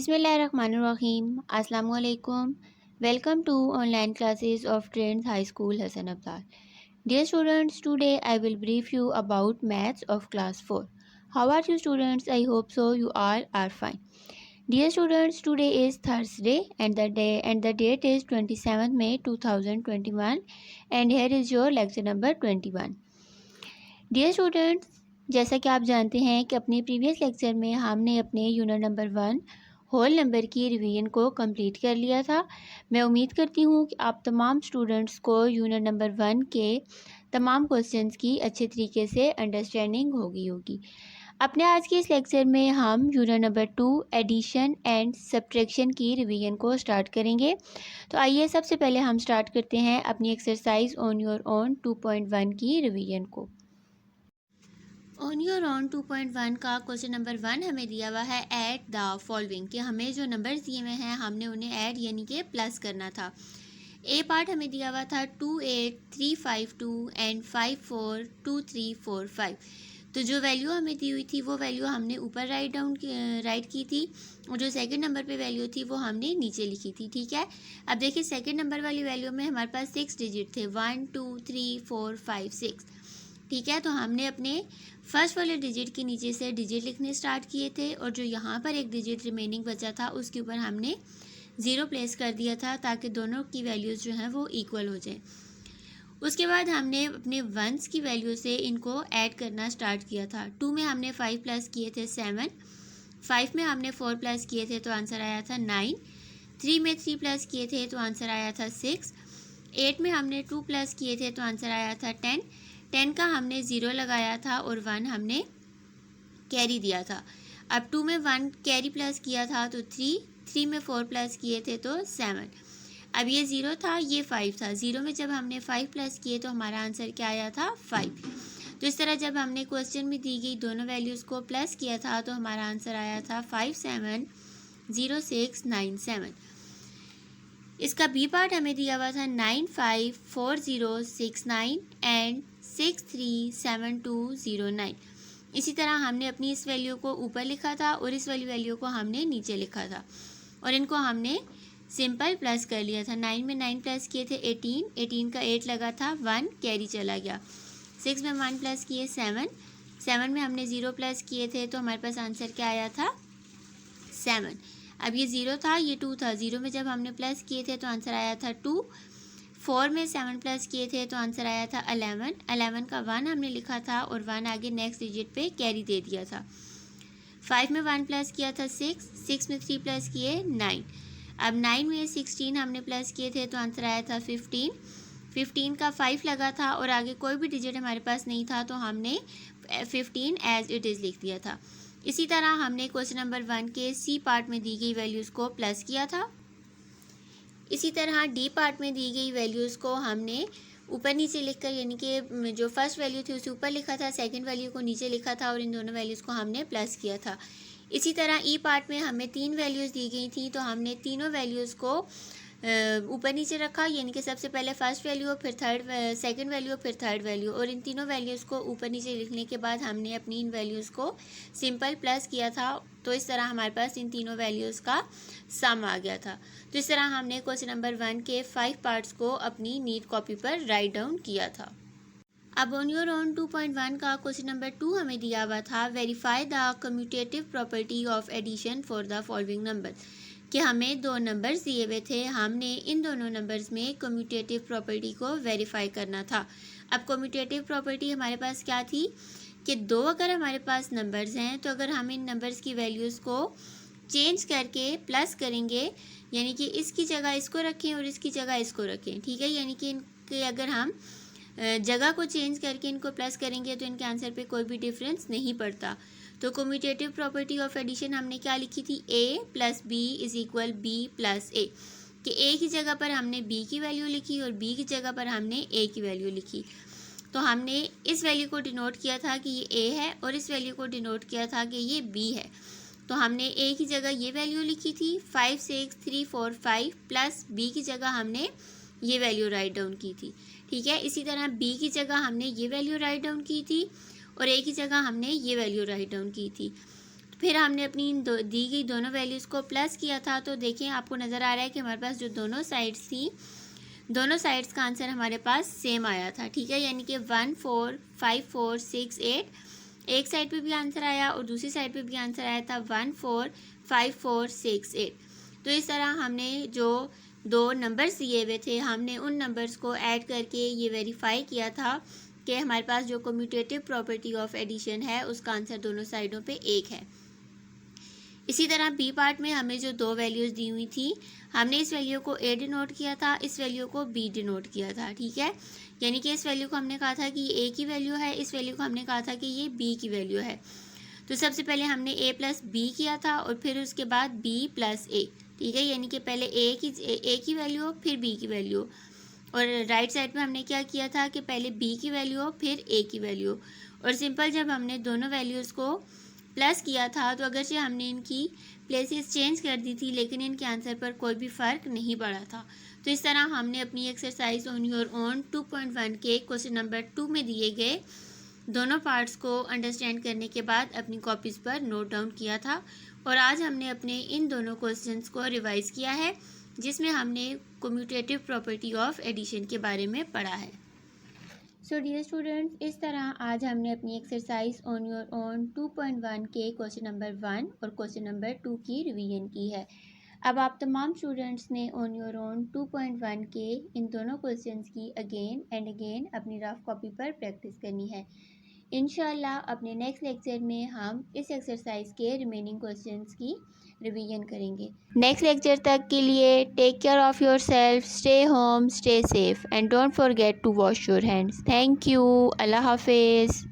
बिस्मिल्लाहिर्रहमानिर्रहीम। अस्सलाम वालेकुम। Welcome to online classes of Trends High School Hassan Abdal. Dear students, today I will brief you about maths of class 4. How are you students? I hope so you all are fine. Dear students, today is Thursday and the date is 27th May 2021 and here is your lecture number 21. Dear students, जैसा कि आप जानते हैं कि अपने previous lecture में हमने अपने यूनिट नंबर 1 होल नंबर की रिवीजन को कंप्लीट कर लिया था। मैं उम्मीद करती हूँ कि आप तमाम स्टूडेंट्स को यूनिट नंबर 1 के तमाम क्वेश्चंस की अच्छे तरीके से अंडरस्टैंडिंग होगी। अपने आज के इस लेक्चर में हम unit number 2 addition and subtraction की रिवीजन को स्टार्ट करेंगे। तो आइए सबसे पहले हम स्टार्ट करते हैं अपनी एक्सरसाइज ऑन योर ओन 2.1 की रिवीजन को। ऑन योर ऑन 2.1 का क्वेश्चन नंबर 1 हमें दिया हुआ है ऐड द फॉलोइंग, कि हमें जो नंबर्स दिए हुए हैं हमने उन्हें ऐड यानी कि प्लस करना था। ए पार्ट हमें दिया हुआ था 28352 एंड 542345। तो जो वैल्यू हमें दी हुई थी वो वैल्यू हमने ऊपर राइट की थी और जो सेकंड नंबर पे वैल्यू थी वो हमने नीचे लिखी थी। ठीक है, अब देखिए सेकंड नंबर वाली वैल्यू में हमारे पास 6 डिजिट थे, 1 2 3 4 5 6। ठीक है, तो हमने अपने फर्स्ट वाले डिजिट के नीचे से डिजिट लिखने स्टार्ट किए थे और जो यहाँ पर एक डिजिट रिमेनिंग बचा था उसके ऊपर हमने 0 प्लेस कर दिया था ताकि दोनों की वैल्यूज़ जो हैं वो इक्वल हो जाए। उसके बाद हमने अपने वंस की वैल्यू से इनको ऐड करना स्टार्ट किया था। 2 में हमने 5 प्लस किए थे 7, 5 में हमने 4 प्लस किए थे तो आंसर आया था 9, 3 में 3 प्लस किए थे तो आंसर आया था 6, 8 में हमने 2 प्लस किए थे तो आंसर आया था 10, 10 का हमने 0 लगाया था और 1 हमने कैरी दिया था। अब 2 में 1 कैरी प्लस किया था तो 3, 3 में 4 प्लस किए थे तो 7। अब ये 0 था, ये 5 था, 0 में जब हमने 5 प्लस किए तो हमारा आंसर क्या आया था 5। तो इस तरह जब हमने क्वेश्चन में दी गई दोनों वैल्यूज़ को प्लस किया था तो हमारा आंसर आया था 570697। इसका बी पार्ट हमें दिया हुआ था 954069 एंड 637209। इसी तरह हमने अपनी इस वैल्यू को ऊपर लिखा था और इस वाली वैल्यू को हमने नीचे लिखा था और इनको हमने सिंपल प्लस कर लिया था। 9 में 9 प्लस किए थे 18, 18 का 8 लगा था, 1 कैरी चला गया। 6 में 1 प्लस किए 7, 7 में हमने 0 प्लस किए थे तो हमारे पास आंसर क्या आया था 7। अब ये 0 था, ये 2 था, 0 में जब हमने प्लस किए थे तो आंसर आया था 2, 4 में 7 प्लस किए थे तो आंसर आया था 11, 11 का 1 हमने लिखा था और 1 आगे नेक्स्ट डिजिट पे कैरी दे दिया था। 5 में 1 प्लस किया था 6, 6 में 3 प्लस किए 9। अब 9 में 16 हमने प्लस किए थे तो आंसर आया था 15, 15 का 5 लगा था और आगे कोई भी डिजिट हमारे पास नहीं था तो हमने 15 एज इट इज़ लिख दिया था। इसी तरह हमने क्वेश्चन नंबर 1 के सी पार्ट में दी गई वैल्यूज़ को प्लस किया था। इसी तरह डी पार्ट में दी गई वैल्यूज़ को हमने ऊपर नीचे लिखकर, यानी कि जो फर्स्ट वैल्यू थी उसे ऊपर लिखा था, सेकंड वैल्यू को नीचे लिखा था और इन दोनों वैल्यूज़ को हमने प्लस किया था। इसी तरह ई पार्ट में हमें 3 वैल्यूज़ दी गई थी तो हमने तीनों वैल्यूज़ को ऊपर नीचे रखा, यानी कि सबसे पहले फर्स्ट वैल्यू फिर सेकंड वैल्यू फिर थर्ड वैल्यू, और इन तीनों वैल्यूज़ को ऊपर नीचे लिखने के बाद हमने अपनी इन वैल्यूज़ को सिंपल प्लस किया था। तो इस तरह हमारे पास इन तीनों वैल्यूज़ का सम आ गया था। तो इस तरह हमने क्वेश्चन नंबर 1 के 5 पार्ट्स को अपनी नीट कॉपी पर राइट डाउन किया था। अब ऑन योर ओन 2.1 का क्वेश्चन नंबर 2 हमें दिया हुआ था verify the commutative property of addition for the following number, कि हमें 2 नंबर्स दिए हुए थे, हमने इन दोनों नंबर्स में कम्यूटेटिव प्रॉपर्टी को वेरीफाई करना था। अब कम्यूटेटिव प्रॉपर्टी हमारे पास क्या थी कि 2 अगर हमारे पास नंबर्स हैं तो अगर हम इन नंबर्स की वैल्यूज़ को चेंज करके प्लस करेंगे, यानी कि इसकी जगह इसको रखें और इसकी जगह इसको रखें, ठीक है, यानी कि इनके अगर हम जगह को चेंज करके इनको प्लस करेंगे तो इनके आंसर पे कोई भी डिफरेंस नहीं पड़ता। तो कम्यूटेटिव प्रॉपर्टी ऑफ एडिशन हमने क्या लिखी थी, a plus B is equal B plus A, कि a की जगह पर हमने b की वैल्यू लिखी और b की जगह पर हमने a की वैल्यू लिखी। तो हमने इस वैल्यू को डिनोट किया था कि ये a है और इस वैल्यू को डिनोट किया था कि ये b है। तो हमने a की जगह ये वैल्यू लिखी थी 5 6 3 4 5 प्लस b की जगह हमने ये वैल्यू राइट डाउन की थी। ठीक है, इसी तरह b की जगह हमने ये वैल्यू राइट डाउन की थी और a की जगह हमने ये वैल्यू राइट डाउन की थी। फिर हमने अपनी दी गई दोनों वैल्यूज़ को प्लस किया था। तो देखें आपको नज़र आ रहा है कि हमारे पास जो दोनों साइड्स थी, दोनों साइड्स का आंसर हमारे पास सेम आया था, ठीक है। यानी कि 1 4 5 4 6 8 एक साइड पे भी आंसर आया और दूसरी साइड पे भी आंसर आया था 1 4 5 4 6 8। तो इस तरह हमने जो दो नंबर्स दिए हुए थे, हमने उन नंबर्स को ऐड करके ये वेरीफाई किया था कि हमारे पास जो कम्यूटेटिव प्रॉपर्टी ऑफ एडिशन है उसका आंसर दोनों साइडों पे एक है। इसी तरह बी पार्ट में हमें जो दो वैल्यूज़ दी हुई थी, हमने इस वैल्यू को ए डिनोट किया था, इस वैल्यू को बी डिनोट किया था, ठीक है। यानी कि इस वैल्यू को हमने कहा था कि ये ए की वैल्यू है, इस वैल्यू को हमने कहा था कि ये बी की वैल्यू है। तो सबसे पहले हमने ए प्लस बी किया था और फिर उसके बाद बी प्लस ए, ठीक है। यानी कि पहले ए की वैल्यू फिर बी की वैल्यू, और राइट साइड में हमने क्या किया था कि पहले बी की वैल्यू फिर ए की वैल्यू। और सिंपल जब हमने दोनों वैल्यूज़ को प्लस किया था तो अगरचे हमने इनकी प्लेसेस चेंज कर दी थी लेकिन इनके आंसर पर कोई भी फ़र्क नहीं पड़ा था। तो इस तरह हमने अपनी एक्सरसाइज ऑन योर ओन 2.1 के क्वेश्चन नंबर 2 में दिए गए दोनों पार्ट्स को अंडरस्टैंड करने के बाद अपनी कॉपीज़ पर नोट डाउन किया था। और आज हमने अपने इन दोनों क्वेश्चंस को रिवाइज़ किया है जिसमें हमने कम्यूटेटिव प्रॉपर्टी ऑफ एडिशन के बारे में पढ़ा है। सो डियर स्टूडेंट्स, इस तरह आज हमने अपनी एक्सरसाइज ऑन योर ओन 2.1 के क्वेश्चन नंबर 1 और क्वेश्चन नंबर 2 की रिवीजन की है। अब आप तमाम स्टूडेंट्स ने ऑन योर ओन 2.1 के इन दोनों क्वेश्चंस की अगेन एंड अगेन अपनी रफ कॉपी पर प्रैक्टिस करनी है। इंशाल्लाह अपने नेक्स्ट लेक्चर में हम इस एक्सरसाइज के रिमेनिंग क्वेश्चंस की रिवीजन करेंगे। नेक्स्ट लेक्चर तक के लिए take care of yourself, stay home, stay safe and don't forget to wash your hands. Thank you. अल्लाह हाफिज़।